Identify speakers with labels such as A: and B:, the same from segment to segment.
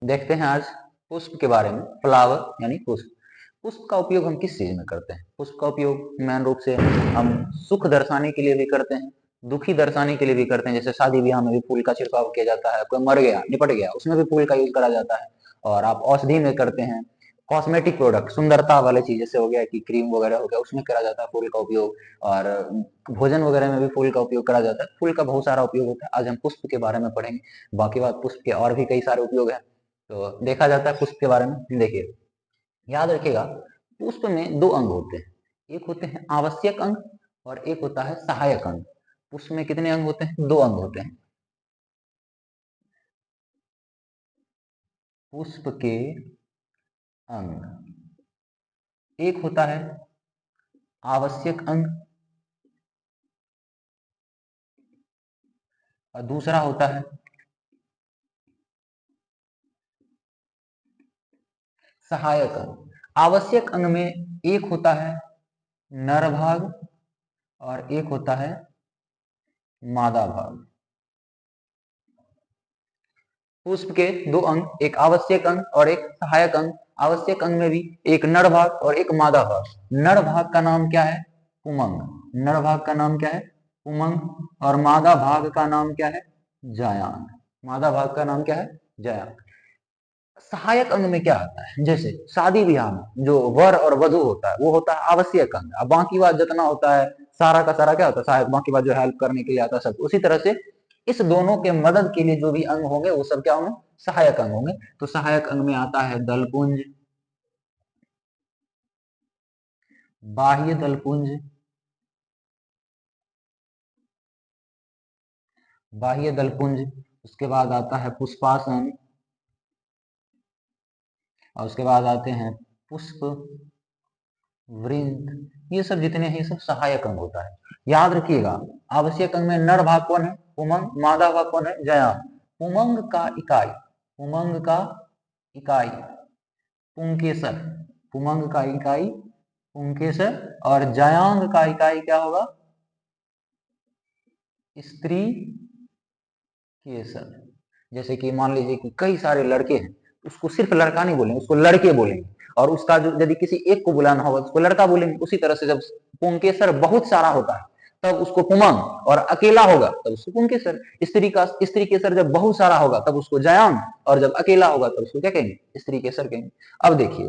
A: देखते हैं आज पुष्प के बारे में। फ्लावर यानी पुष्प। पुष्प का उपयोग हम किस चीज में करते हैं? पुष्प का उपयोग मेन रूप से हम सुख दर्शाने के लिए भी करते हैं, दुखी दर्शाने के लिए भी करते हैं। जैसे शादी ब्याह में भी फूल का छिड़काव किया जाता है, कोई मर गया निपट गया उसमें भी फूल का यूज करा जाता है। और आप औषधि में करते हैं, कॉस्मेटिक प्रोडक्ट सुंदरता वाले चीज जैसे हो गया कि क्रीम वगैरह हो गया, उसमें करा जाता है फूल का उपयोग। और भोजन वगैरह में भी फूल का उपयोग करा जाता है। फूल का बहुत सारा उपयोग होता है। आज हम पुष्प के बारे में पढ़ेंगे। बाकी बात पुष्प के और भी कई सारे उपयोग है, तो देखा जाता है पुष्प के बारे में। देखिए, याद रखिएगा, पुष्प में दो अंग होते हैं। एक होते हैं आवश्यक अंग और एक होता है सहायक अंग। पुष्प में कितने अंग होते हैं? दो अंग होते हैं। पुष्प के अंग, एक होता है आवश्यक अंग और दूसरा होता है सहायक अंग। आवश्यक अंग में एक होता है नर भाग और एक होता है मादा भाग। पुष्प के दो अंग, एक आवश्यक अंग और एक सहायक अंग। आवश्यक अंग में भी एक नर भाग और एक मादा भाग। नर भाग का नाम क्या है? पुमंग। नर भाग का नाम क्या है? पुमंग। और मादा भाग का नाम क्या है? जायांग। मादा भाग का नाम क्या है? जायांग। सहायक अंग में क्या आता है? जैसे शादी ब्याह में जो वर और वधु होता है वो होता है आवश्यक अंग। अब बाकी बात जितना होता है सारा का सारा क्या होता है? सहायक। बाकी बात जो हेल्प करने के लिए आता है सब। उसी तरह से इस दोनों के मदद के लिए जो भी अंग होंगे वो सब क्या होंगे? सहायक अंग होंगे। तो सहायक अंग में आता है दलपुंज, बाह्य दलपुंज, बाह्य दलपुंज। उसके बाद आता है पुष्पासन और उसके बाद आते हैं पुष्प वृंत। ये सब जितने हैं सब सहायक अंग होता है। याद रखिएगा, आवश्यक अंग में नर भाग कौन है? पुमंग। मादा भाग कौन है? जयांग। पुमंग का इकाई, पुमंग का इकाई पुंकेसर। पुमंग का इकाई पुंकेसर और जयांग का इकाई क्या होगा? स्त्री केसर। जैसे कि मान लीजिए कि कई सारे लड़के हैं, उसको सिर्फ लड़का नहीं बोलेंगे, उसको लड़के बोलेंगे। और उसका जो यदि किसी एक को बुलाना होगा उसको लड़का बोलेंगे। उसी तरह से जब पुंकेसर बहुत सारा होता है तब उसको पुमंग, और अकेला होगा तब उसको पुंकेसर। स्त्री केसर जब बहुत सारा होगा तब उसको जयांग, और जब अकेला होगा तब उसको क्या कहेंगे? स्त्री केसर कहेंगे। अब देखिए,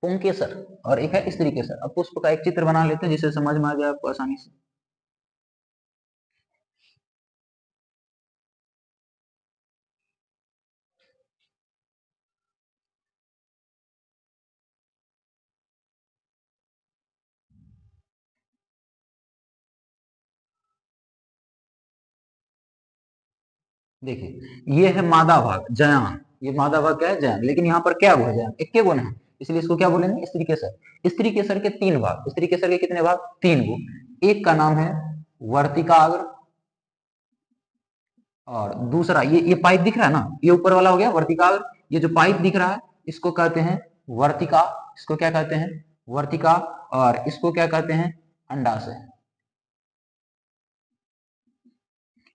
A: पुंकेसर और एक है स्त्री केसर। अब पुष्प का एक चित्र बना लेते हैं जिससे समझ में आ जाए आपको आसानी से। देखिए, ये है मादा भाग जयान। ये मादा भाग क्या है? जयान। लेकिन यहाँ पर क्या हुआ? जयान एक के गुण है, इसलिए इसको क्या बोलेंगे? स्त्री केसर। स्त्री केसर के तीन भाग। स्त्री केसर के कितने भाग? तीन गो। एक का नाम है वर्तिकाग्र और दूसरा ये पाइप दिख रहा है ना, ये ऊपर वाला हो गया वर्तिकाग्र। ये जो पाइप दिख रहा है इसको कहते हैं वर्तिका। इसको क्या कहते हैं? वर्तिका। और इसको क्या कहते हैं? अंडाशय।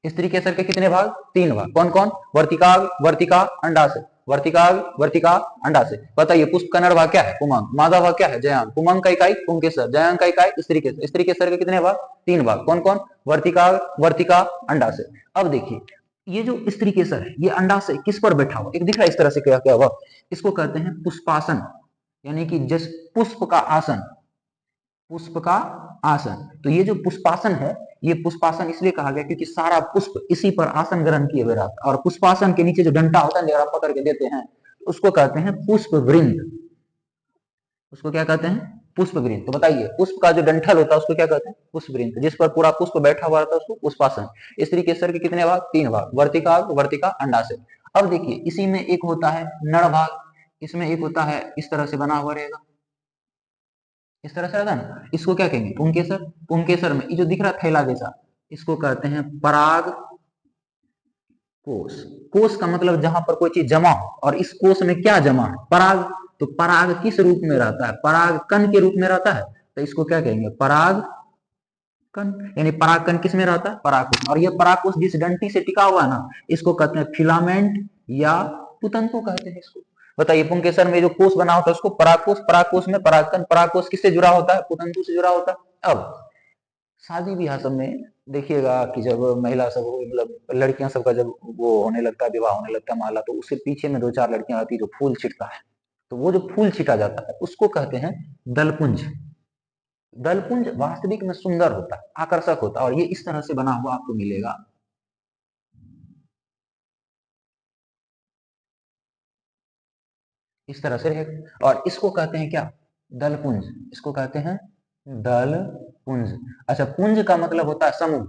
A: स्त्री केसर के कितने भाग? तीन भाग। कौन कौन? वर्तिकाग, वर्तिका, अंडाशय। वर्तिकाग, वर्तिका, अंडाशय। बताइए, पुष्प का नर भाग क्या है? पुमंग। मादा भाग क्या है? जयांग। पुमंग का इकाई पुंकेसर, जयांग का इकाई स्त्री केसर। स्त्री केसर के कितने भाग? तीन भाग। कौन कौन? वर्तिकाग, वर्तिका, अंडाशय। अब देखिए, ये जो स्त्री केसर है ये अंडाशय किस पर बैठा हुआ? एक दिख रहा है इस तरह से क्या क्या हुआ? इसको कहते हैं पुष्पासन, यानी कि जिस पुष्प का आसन, पुष्प का आसन। तो ये जो पुष्पासन है, ये पुष्पासन इसलिए कहा गया क्योंकि सारा पुष्प इसी पर आसन ग्रहण किए हुए रहता है। और पुष्पासन के नीचे जो डंटा होता है जरा पकड़ के देते हैं, उसको कहते हैं पुष्प वृंद। उसको क्या कहते हैं? पुष्प वृंद। तो बताइए, पुष्प का जो डंठल होता है उसको क्या कहते हैं? पुष्प वृंद। जिस पर पूरा पुष्प बैठा हुआ रहता है उसको पुष्पासन। स्त्री केसर के कितने भाग? तीन भाग। वर्तिका, वर्तिका, अंडाशय। अब देखिए, इसी में एक होता है नर भाग, इसमें एक होता है इस तरह से बना हुआ रहेगा, इस तरह से रहता है ना। इसको क्या कहेंगे? पुंकेसर। पुंकेसर में ये जो दिख रहा है थैला जैसा, इसको कहते हैं पराग कोश। कोश का मतलब जहां पर कोई चीज जमा हो, और इस कोश में क्या जमा है? पराग। तो पराग किस रूप में रहता है? पराग कण के रूप में रहता है। तो इसको क्या कहेंगे? पराग कण। यानी पराग कण किस में रहता है? परागकोश। और ये परागकोश जिस डंटी से टिका हुआ है ना, इसको कहते हैं फिलामेंट या पुतंतु कहते हैं इसको। बताइए पुंकेसर में जो कोष बना होता है उसको परागकोष, परागकोष में परागकण, परागकोष किससे जुड़ा होता है? पुतंतु से जुड़ा होता है। अब शादी ब्याह सब में देखिएगा कि जब महिला सब मतलब लड़कियां सबका जब वो होने लगता है, विवाह होने लगता है, माला, तो उसके पीछे में 2-4 लड़कियां आती है जो फूल छिटता है, तो वो जो फूल छिटा जाता है उसको कहते हैं दलपुंज। दलपुंज वास्तविक में सुंदर होता है, आकर्षक होता है, और ये इस तरह से बना हुआ आपको मिलेगा। इस तरह से रहेगा, और इसको कहते हैं क्या? दलपुंज। इसको कहते हैं दलपुंज। अच्छा, पुंज का मतलब होता है समूह,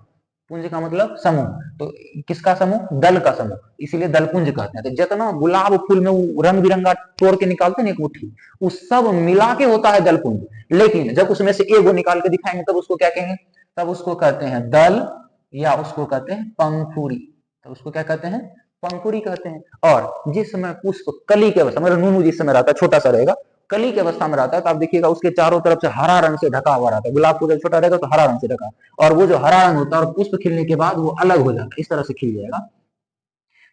A: पुंज का मतलब समूह, तो किसका समूह? दल का समूह, इसीलिए दलपुंज कहते हैं। तो जितना गुलाब फूल में वो रंग बिरंगा तोड़ के निकालते हैं एक मुट्ठी, उस सब मिला के होता है दलपुंज। लेकिन जब उसमें से एगो निकाल के दिखाएंगे तब उसको क्या कहेंगे? तब उसको कहते हैं दल, या उसको कहते हैं पंखुड़ी। तो उसको क्या कहते हैं? पंखुड़ी कहते हैं। और जिस समय पुष्प कली के अवस्था, मतलब नूनू जिस समय रहता है, छोटा सा रहेगा, कली की अवस्था में रहता है, तो आप देखिएगा उसके चारों तरफ से हरा रंग से ढका हुआ रहता है। गुलाब फूल जब छोटा रहेगा तो हरा रंग से ढका, और वो जो हरा रंग होता है और पुष्प खिलने के बाद वो अलग हो जाता है, इस तरह से खिल जाएगा।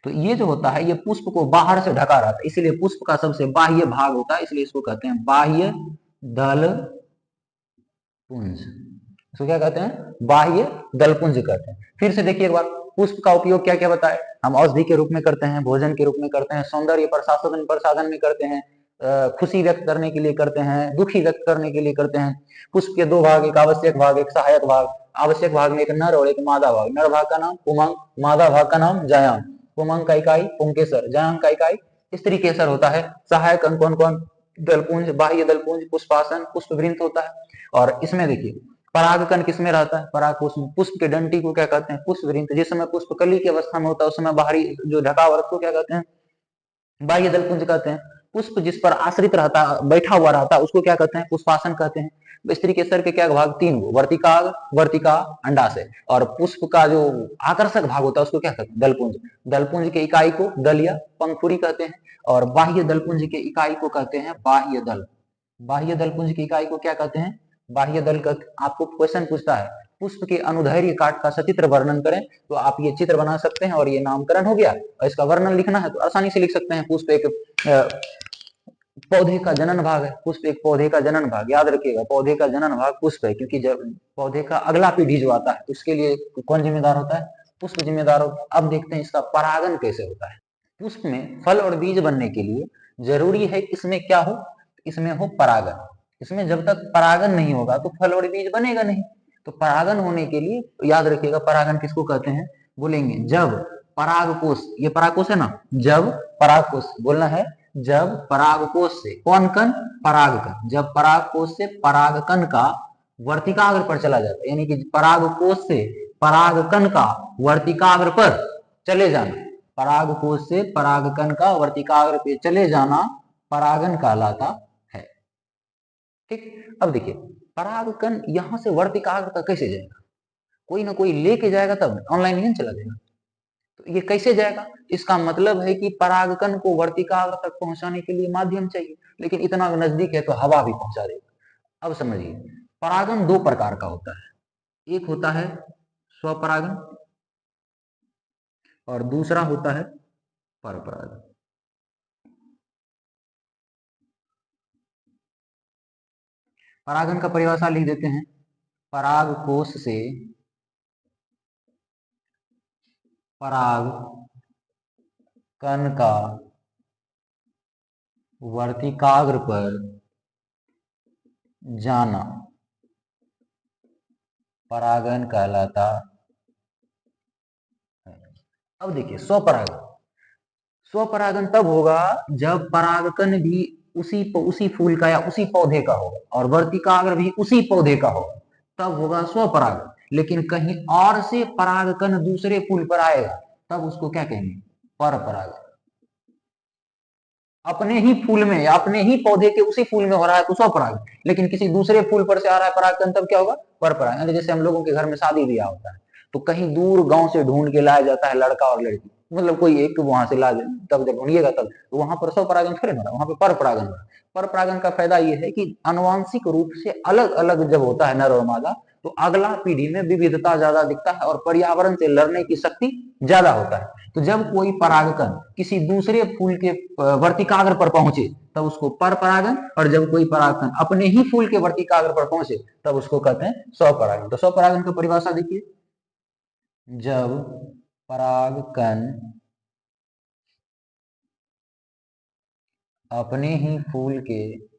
A: तो ये जो होता है ये पुष्प को बाहर से ढका रहता है, इसलिए पुष्प का सबसे बाह्य भाग होता है, इसलिए इसको कहते हैं बाह्य दल पुंज। इसको क्या कहते हैं? बाह्य दलपुंज कहते हैं। फिर से देखिए एक बार, पुष्प का उपयोग क्या क्या बताए? हम औषधि के रूप में करते हैं, भोजन के रूप में करते हैं, सौंदर्य प्रसाधन प्रसाधन में करते हैं, खुशी व्यक्त करने के लिए करते हैं, दुखी व्यक्त करने के लिए करते हैं। पुष्प के दो भाग, एक आवश्यक भाग, एक सहायक भाग। आवश्यक भाग में एक नर और एक मादा भाग। नर भाग का नाम पुमंग, मादा भाग का नाम जायांग। पुमंग का इकाई पुंकेसर, जायांग का इकाई स्त्री केसर होता है। सहायक अंग कौन कौन? दलपुंज, बाह्य दलपुंज, पुष्पासन, पुष्पवृंत होता है। और इसमें देखिए परागकण किसमें रहता है? परागकोश में। पुष्प के डंटी को क्या कहते हैं? पुष्पवृंत। जिस समय पुष्प कली की अवस्था में होता है उस समय बाहरी जो ढका हुआ उसको क्या कहते हैं? बाह्य दलपुंज कहते हैं। पुष्प जिस पर आश्रित रहता, बैठा हुआ रहता है, उसको क्या कहते हैं? पुष्पासन कहते हैं। स्त्री केसर के क्या भाग? 3 वर्तिकाग, वर्तिका, अंडाशय। और पुष्प का जो आकर्षक भाग होता है उसको क्या कहते हैं? दलपुंज। दलपुंज के इकाई को दल या पंखुड़ी कहते हैं, और बाह्य दलपुंज के इकाई को कहते हैं बाह्य दल। बाह्य दलपुंज की इकाई को क्या कहते हैं? बाह्य दल का। आपको क्वेश्चन पूछता है पुष्प के अनुदैर्घ्य काट का सचित्र वर्णन करें, तो आप ये चित्र बना सकते हैं, और ये नामकरण हो गया। और इसका वर्णन लिखना है तो आसानी से लिख सकते हैं। पुष्प एक पौधे का जनन भाग है। पुष्प एक पौधे का जनन भाग, याद रखिएगा, पौधे का जनन भाग पुष्प है, क्योंकि जब पौधे का अगला पीढ़ी जो आता है उसके लिए कौन जिम्मेदार होता है? पुष्प जिम्मेदार होता है। अब देखते हैं इसका परागन कैसे होता है। पुष्प में फल और बीज बनने के लिए जरूरी है कि इसमें क्या हो? इसमें हो परागन। इसमें जब तक परागन नहीं होगा तो फल और बीज बनेगा नहीं। तो परागन होने के लिए याद रखिएगा, परागन किसको कहते हैं? बोलेंगे जब परागकोश, ये परागकोश है ना, जब परागकोश बोलना है, जब परागकोश से कौन कण? परागकण। जब परागकोश से परागकण का वर्तिकाग्र पर चला जाता है, यानी कि परागकोश से परागकण का वर्तिकाग्र पर चले जाना, परागकोश से परागकण का वर्तिकाग्र पे चले जाना परागन कहलाता है। ठीक, अब देखिए परागकण यहां से वर्तिकाग्र तक कैसे जाएगा? कोई ना कोई लेके जाएगा, तब ऑनलाइन नहीं चला जाएगा। तो ये कैसे जाएगा? इसका मतलब है कि परागकण को वर्तिकाग्र तक पहुंचाने के लिए माध्यम चाहिए, लेकिन इतना नजदीक है तो हवा भी पहुंचा देगा। अब समझिए, परागन 2 प्रकार का होता है। एक होता है स्वपरागन और दूसरा होता है परपरागन। परागन का परिभाषा लिख देते हैं। पराग कोश से पराग कण का वर्तिकाग्र पर जाना परागन कहलाता है। अब देखिए स्वपरागन, स्वपरागन तब होगा जब परागकण भी उसी फूल का या उसी पौधे का होगा, और वर्तिकाग्र भी उसी पौधे का होगा, तब होगा स्वपरागन। लेकिन कहीं और से परागकण दूसरे फूल पर आएगा तब उसको क्या कहेंगे? परपरागन। अपने ही फूल में या अपने ही पौधे के उसी फूल में हो रहा है तो स्वपरागन, लेकिन किसी दूसरे फूल पर से आ रहा है परागकण, तब क्या होगा? परपरागन। जैसे हम लोगों के घर में शादी ब्याह होता है तो कहीं दूर गांव से ढूंढ के लाया जाता है लड़का और लड़की, मतलब कोई एक वहां से ला, तब जब ढूंढिएगा तब तो वहां पर स्वपरागन थोड़े हो रहा है, वहां पर परपरागन हो रहा है। परपरागन का फायदा ये है कि आनुवांशिक रूप से अलग अलग जब होता है नर और मादा, तो अगला पीढ़ी में विविधता ज्यादा दिखता है और पर्यावरण से लड़ने की शक्ति ज्यादा होता है। तो जब कोई परागकण किसी दूसरे फूल के वर्तिकाग्र पर पहुंचे तब उसको पर परागन, और जब कोई परागकण अपने ही फूल के वर्तिकाग्र पर पहुंचे तब उसको कहते हैं स्वपरागन। तो स्वपरागन की परिभाषा देखिए, जब परागकण अपने ही फूल के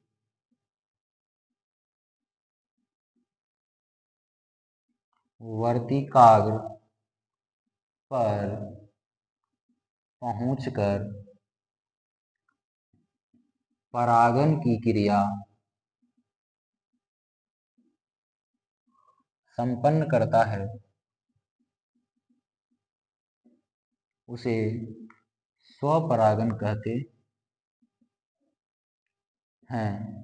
A: वर्तिकाग्र पर पहुंचकर परागन की क्रिया संपन्न करता है, उसे स्वपरागन कहते हैं।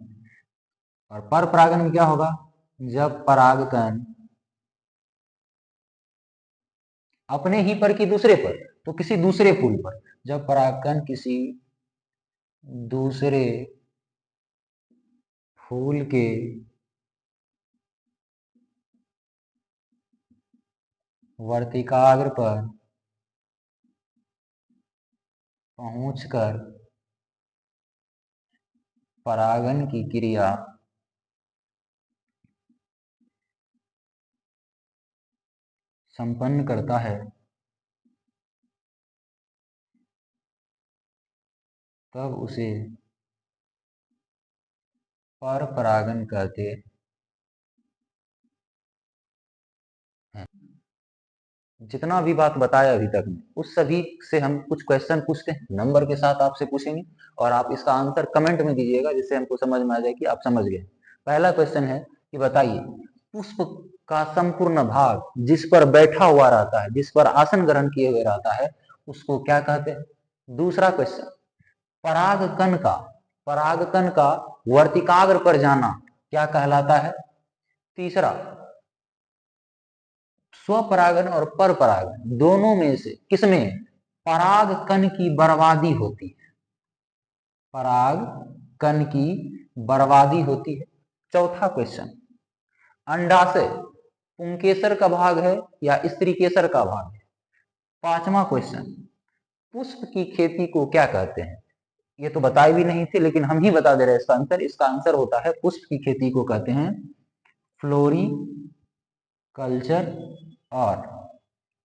A: और पर परागन में क्या होगा, जब परागकण अपने ही पर की दूसरे पर, तो किसी दूसरे फूल पर, जब परागकण किसी दूसरे फूल के वर्तिकाग्र पर पहुंचकर परागन की क्रिया संपन्न करता है, तब उसे पर परागन कहते हैं। जितना भी बात बताया अभी तक में, उस सभी से हम कुछ क्वेश्चन पूछते हैं, नंबर के साथ आपसे पूछेंगे और आप इसका आंसर कमेंट में दीजिएगा, जिससे हमको समझ में आ जाए कि आप समझ गए। पहला क्वेश्चन है कि बताइए, पुष्प का संपूर्ण भाग जिस पर बैठा हुआ रहता है, जिस पर आसन ग्रहण किए हुए रहता है, उसको क्या कहते हैं। दूसरा क्वेश्चन, परागकण का वर्तिकाग्र पर जाना क्या कहलाता है। तीसरा, स्वपरागन और पर परागन दोनों में से किसमें परागकण की बर्बादी होती है, परागकण की बर्बादी होती है। चौथा क्वेश्चन, अंडाशय पुंकेसर का भाग है या स्त्रीकेसर का भाग है। पांचवा क्वेश्चन, पुष्प की खेती को क्या कहते हैं। ये तो बताए भी नहीं थे, लेकिन हम ही बता दे रहे हैं इसका आंसर। इसका आंसर होता है, पुष्प की खेती को कहते हैं फ्लोरी कल्चर, और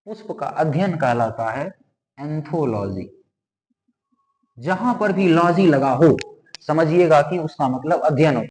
A: पुष्प का अध्ययन कहलाता है एंथोलॉजी। जहां पर भी लॉजी लगा हो समझिएगा कि उसका मतलब अध्ययन हो।